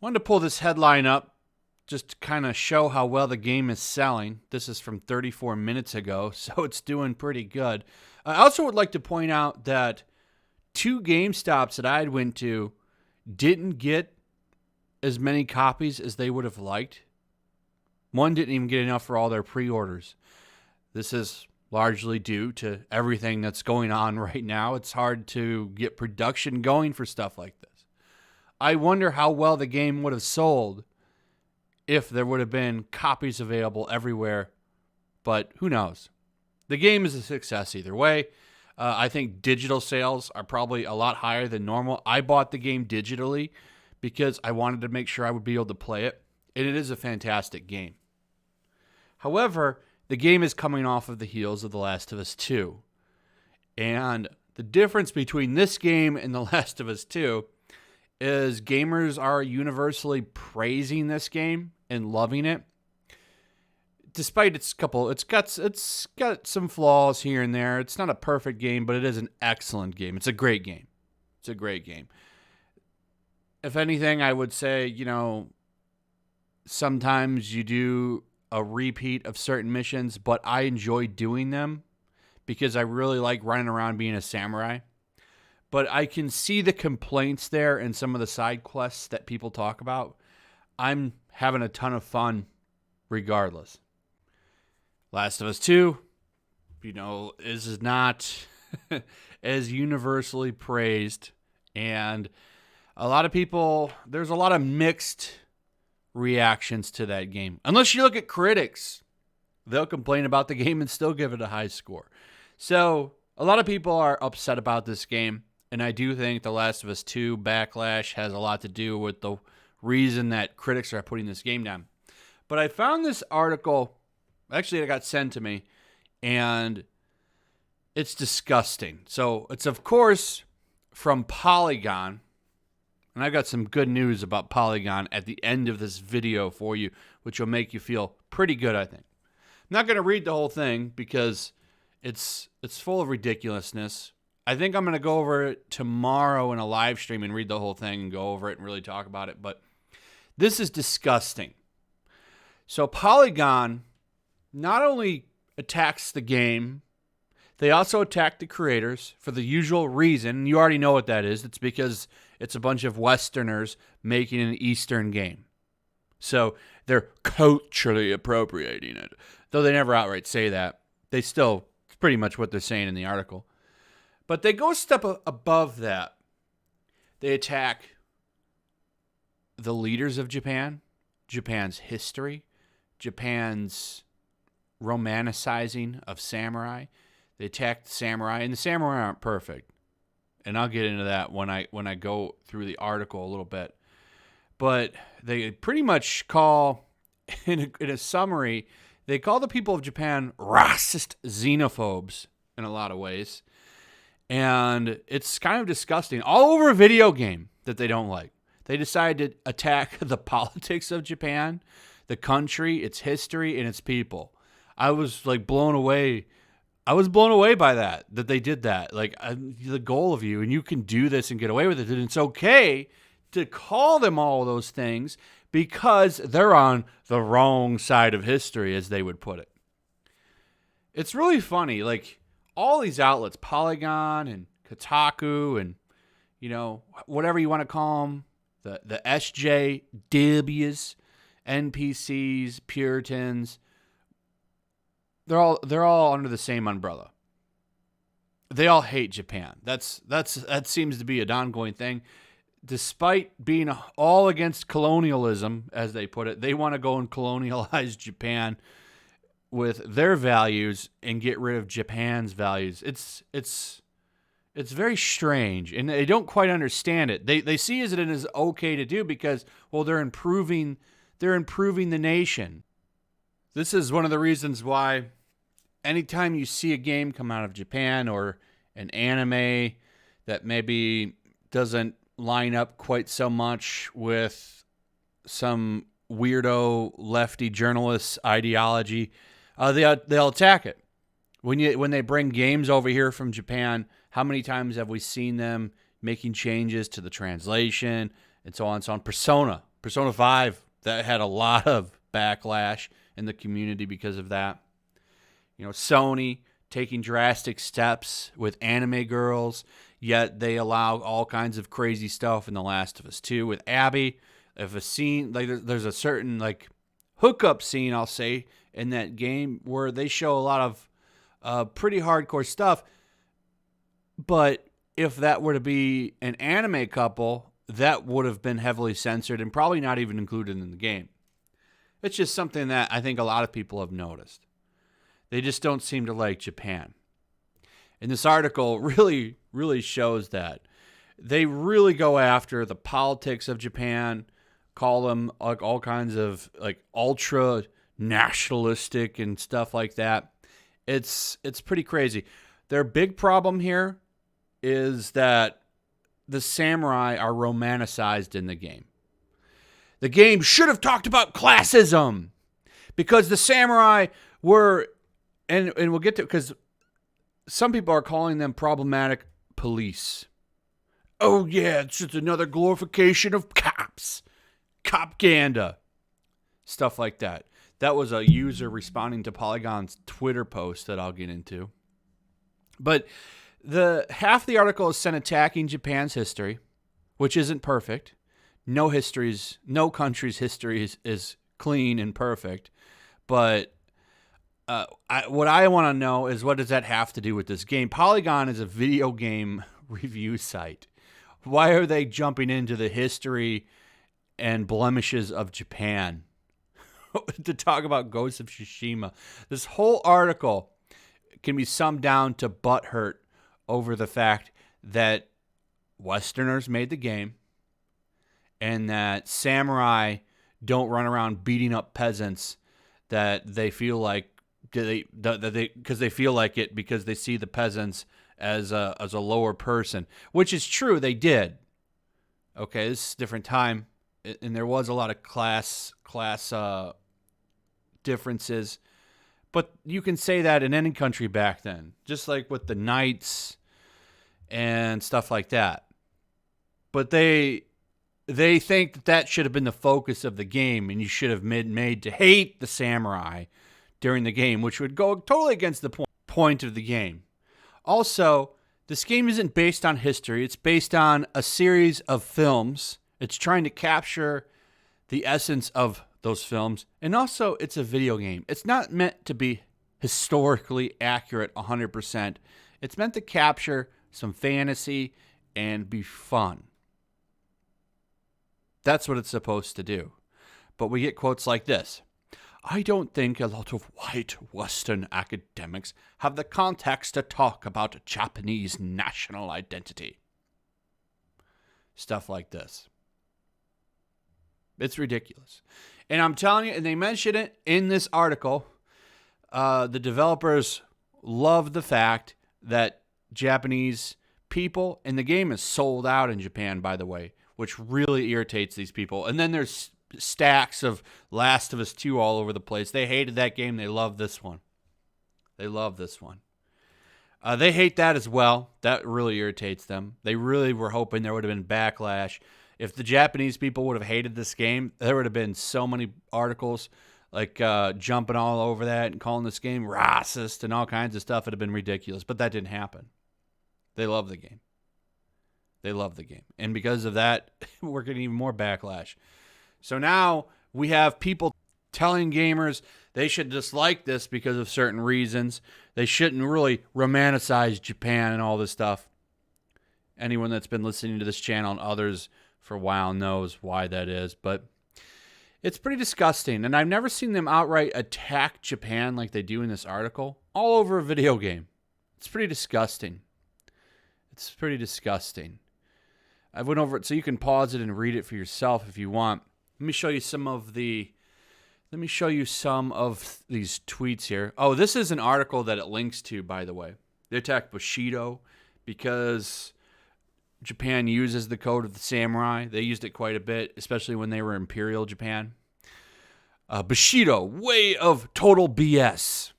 Wanted to pull this headline up just to kind of show how well the game is selling. This is from 34 minutes ago, so it's doing pretty good. I also would like to point out that two GameStops that I went to didn't get as many copies as they would have liked. One didn't even get enough for all their pre-orders. This is largely due to everything that's going on right now. It's hard to get production going for stuff like this. I wonder how well the game would have sold if there would have been copies available everywhere, but who knows? The game is a success either way. I think digital sales are probably a lot higher than normal. I bought the game digitally because I wanted to make sure I would be able to play it, and it is a fantastic game. However, the game is coming off of the heels of The Last of Us 2, and the difference between this game and The Last of Us 2 is gamers are universally praising this game and loving it. Despite it's got some flaws here and there. It's not a perfect game, but it is an excellent game. It's a great game. It's a great game. If anything, I would say, sometimes you do a repeat of certain missions, but I enjoy doing them because I really like running around being a samurai. But I can see the complaints there and some of the side quests that people talk about. I'm having a ton of fun regardless. Last of Us 2, is not as universally praised. And a lot of people, there's a lot of mixed reactions to that game. Unless you look at critics, they'll complain about the game and still give it a high score. So a lot of people are upset about this game. And I do think The Last of Us 2 backlash has a lot to do with the reason that critics are putting this game down. But I found this article, actually it got sent to me, and it's disgusting. So it's, of course, from Polygon. And I've got some good news about Polygon at the end of this video for you, which will make you feel pretty good, I think. I'm not going to read the whole thing because it's full of ridiculousness. I think I'm going to go over it tomorrow in a live stream and read the whole thing and go over it and really talk about it. But this is disgusting. So Polygon not only attacks the game, they also attack the creators for the usual reason. You already know what that is. It's because it's a bunch of Westerners making an Eastern game. So they're culturally appropriating it. Though they never outright say that. It's pretty much what they're saying in the article. But they go a step above that. They attack the leaders of Japan, Japan's history, Japan's romanticizing of samurai. They attack the samurai, and the samurai aren't perfect. And I'll get into that when I go through the article a little bit. But they pretty much call, in a summary, they call the people of Japan racist xenophobes in a lot of ways. And it's kind of disgusting. All over a video game that they don't like. They decide to attack the politics of Japan, the country, its history, and its people. I was blown away. I was blown away by that they did that. The goal of you, and you can do this and get away with it. And it's okay to call them all those things because they're on the wrong side of history, as they would put it. It's really funny. All these outlets, Polygon and Kotaku and, whatever you want to call them, the SJWs, NPCs, Puritans, they're all under the same umbrella. They all hate Japan. That seems to be an ongoing thing. Despite being all against colonialism, as they put it, they want to go and colonialize Japan with their values and get rid of Japan's values. It's very strange, and they don't quite understand it. They see it as okay to do because, well, they're improving the nation. This is one of the reasons why anytime you see a game come out of Japan or an anime that maybe doesn't line up quite so much with some weirdo lefty journalist's ideology, they'll attack it. When they bring games over here from Japan, how many times have we seen them making changes to the translation and so on and so on? Persona Persona 5, that had a lot of backlash in the community because of that. Sony taking drastic steps with anime girls, yet they allow all kinds of crazy stuff in The Last of Us 2 with Abby. If a scene, like there's a certain like hookup scene, I'll say, in that game where they show a lot of pretty hardcore stuff. But if that were to be an anime couple, that would have been heavily censored and probably not even included in the game. It's just something that I think a lot of people have noticed. They just don't seem to like Japan. And this article really, really shows that. They really go after the politics of Japan, call them like all kinds of like ultra nationalistic and stuff like that. It's pretty crazy. Their big problem here is that the samurai are romanticized in the game. The game should have talked about classism because the samurai were, and we'll get to, because some people are calling them problematic police. Oh yeah, it's just another glorification of cops. Copganda. Stuff like that. That was a user responding to Polygon's Twitter post that I'll get into. But half the article is sent attacking Japan's history, which isn't perfect. No country's history is clean and perfect. But what I want to know is, what does that have to do with this game? Polygon is a video game review site. Why are they jumping into the history and blemishes of Japan to talk about Ghost of Tsushima? This whole article can be summed down to butthurt over the fact that Westerners made the game and that samurai don't run around beating up peasants that they feel like because they feel like it because they see the peasants as a lower person, which is true. They did. Okay, this is a different time, and there was a lot of class differences. But you can say that in any country back then, just like with the knights and stuff like that. But they think that should have been the focus of the game, and you should have been made to hate the samurai during the game, which would go totally against the point of the game. Also, this game isn't based on history. It's based on a series of films. It's trying to capture the essence of those films. And also, it's a video game. It's not meant to be historically accurate 100%. It's meant to capture some fantasy and be fun. That's what it's supposed to do. But we get quotes like this. I don't think a lot of white Western academics have the context to talk about Japanese national identity. Stuff like this. It's ridiculous. And I'm telling you, and they mention it in this article, the developers love the fact that Japanese people, and the game is sold out in Japan, by the way, which really irritates these people. And then there's stacks of Last of Us 2 all over the place. They hated that game. They love this one. They love this one. They hate that as well. That really irritates them. They really were hoping there would have been backlash. If the Japanese people would have hated this game, there would have been so many articles like jumping all over that and calling this game racist and all kinds of stuff. It would have been ridiculous, but that didn't happen. They love the game. They love the game. And because of that, we're getting even more backlash. So now we have people telling gamers they should dislike this because of certain reasons. They shouldn't really romanticize Japan and all this stuff. Anyone that's been listening to this channel and others for a while knows why that is. But it's pretty disgusting. And I've never seen them outright attack Japan like they do in this article all over a video game. It's pretty disgusting. It's pretty disgusting. I went over it so you can pause it and read it for yourself if you want. Let me show you some of these tweets here. Oh, this is an article that it links to, by the way. They attacked Bushido because Japan uses the code of the samurai. They used it quite a bit, especially when they were Imperial Japan. Bushido, way of total BS.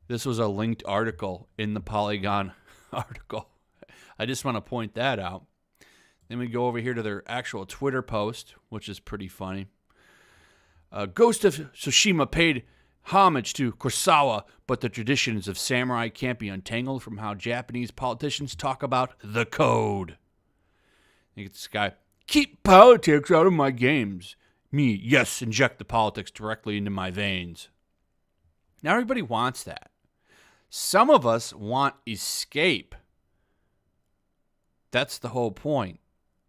This was a linked article in the Polygon article. I just want to point that out. Then we go over here to their actual Twitter post, which is pretty funny. Ghost of Tsushima paid homage to Kurosawa, but the traditions of samurai can't be untangled from how Japanese politicians talk about the code. You get this guy, keep politics out of my games. Me, yes, inject the politics directly into my veins. Now everybody wants that. Some of us want escape. That's the whole point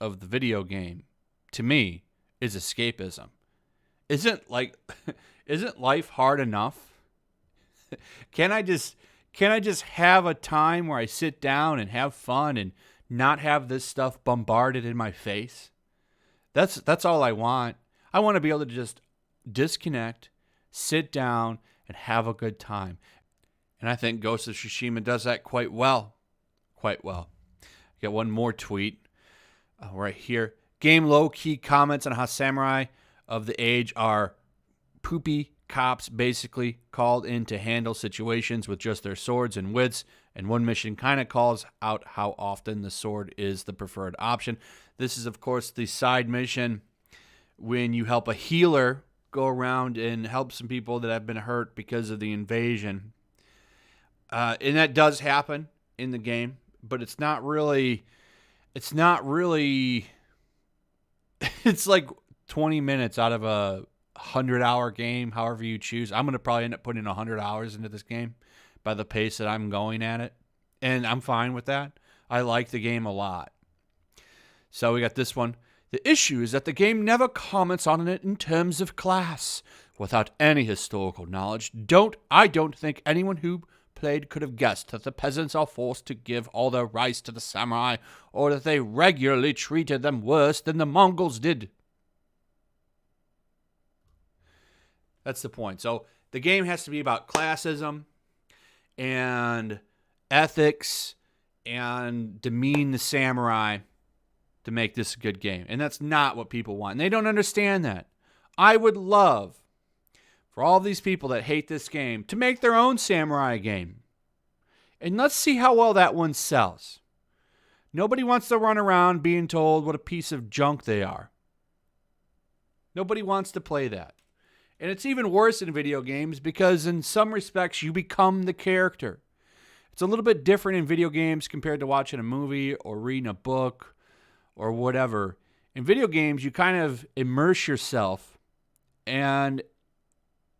of the video game, to me, is escapism. Isn't life hard enough? Can I just have a time where I sit down and have fun and not have this stuff bombarded in my face? That's all I want. I want to be able to just disconnect, sit down, and have a good time. And I think Ghost of Tsushima does that quite well. Quite well. Got one more tweet right here. Game low-key comments on how samurai of the age are poopy cops, basically called in to handle situations with just their swords and wits. And one mission kind of calls out how often the sword is the preferred option. This is, of course, the side mission when you help a healer go around and help some people that have been hurt because of the invasion. And that does happen in the game, but it's not really, it's like 20 minutes out of a 100-hour game, however you choose. I'm going to probably end up putting 100 hours into this game by the pace that I'm going at it. And I'm fine with that. I like the game a lot. So we got this one. The issue is that the game never comments on it in terms of class. Without any historical knowledge, I don't think anyone who played could have guessed that the peasants are forced to give all their rice to the samurai, or that they regularly treated them worse than the Mongols did. That's the point. So the game has to be about classism and ethics and demean the samurai to make this a good game. And that's not what people want. And they don't understand that. I would love for all these people that hate this game to make their own samurai game. And let's see how well that one sells. Nobody wants to run around being told what a piece of junk they are. Nobody wants to play that. And it's even worse in video games because in some respects you become the character. It's a little bit different in video games compared to watching a movie or reading a book or whatever. In video games, you kind of immerse yourself and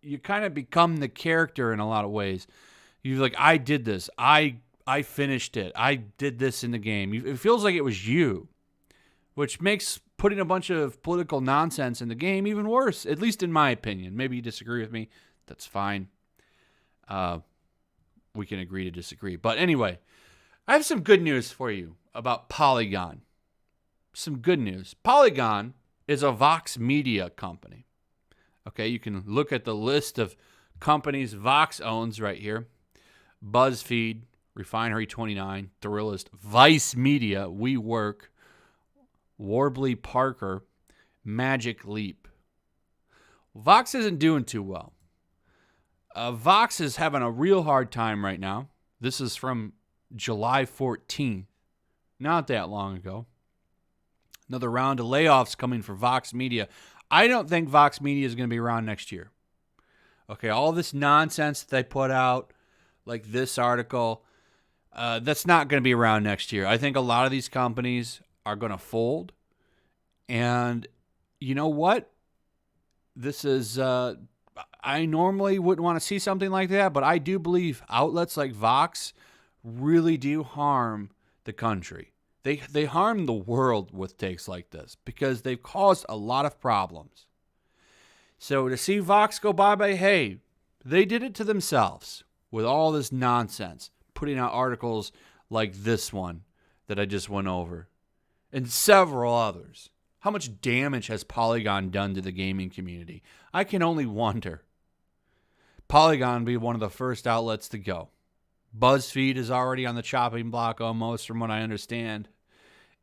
you kind of become the character in a lot of ways. You're like, I did this. I finished it. I did this in the game. It feels like it was you, which makes putting a bunch of political nonsense in the game even worse, at least in my opinion. Maybe you disagree with me. That's fine. We can agree to disagree. But anyway, I have some good news for you about Polygon. Some good news. Polygon is a Vox Media company. Okay, you can look at the list of companies Vox owns right here. BuzzFeed, Refinery29, Thrillist, Vice Media, WeWork, Warby Parker, Magic Leap. Vox isn't doing too well. Vox is having a real hard time right now. This is from July 14th, not that long ago. Another round of layoffs coming for Vox Media. I don't think Vox Media is going to be around next year. Okay, all this nonsense that they put out, like this article, that's not going to be around next year. I think a lot of these companies are going to fold. And you know what? This is, I normally wouldn't want to see something like that, but I do believe outlets like Vox really do harm the country. They harm the world with takes like this because they've caused a lot of problems. So to see Vox go bye-bye, hey, they did it to themselves with all this nonsense, putting out articles like this one that I just went over, and several others. How much damage has Polygon done to the gaming community? I can only wonder. Polygon be one of the first outlets to go. BuzzFeed is already on the chopping block almost, from what I understand.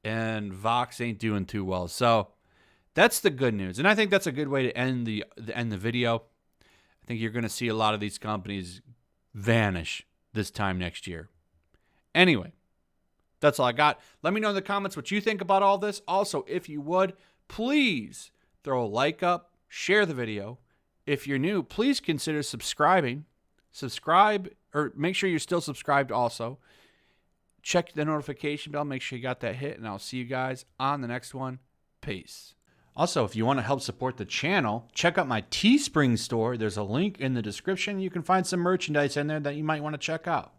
And Vox ain't doing too well. So that's the good news. And I think that's a good way to end the video. I think you're going to see a lot of these companies vanish this time next year. Anyway, That's all I got. Let me know in the comments what you think about all this. Also, if you would, please throw a like up, share the video. If you're new, please consider subscribing. Subscribe, or make sure you're still subscribed also. Check the notification bell. Make sure you got that hit, and I'll see you guys on the next one. Peace. Also, if you want to help support the channel, check out my Teespring store. There's a link in the description. You can find some merchandise in there that you might want to check out.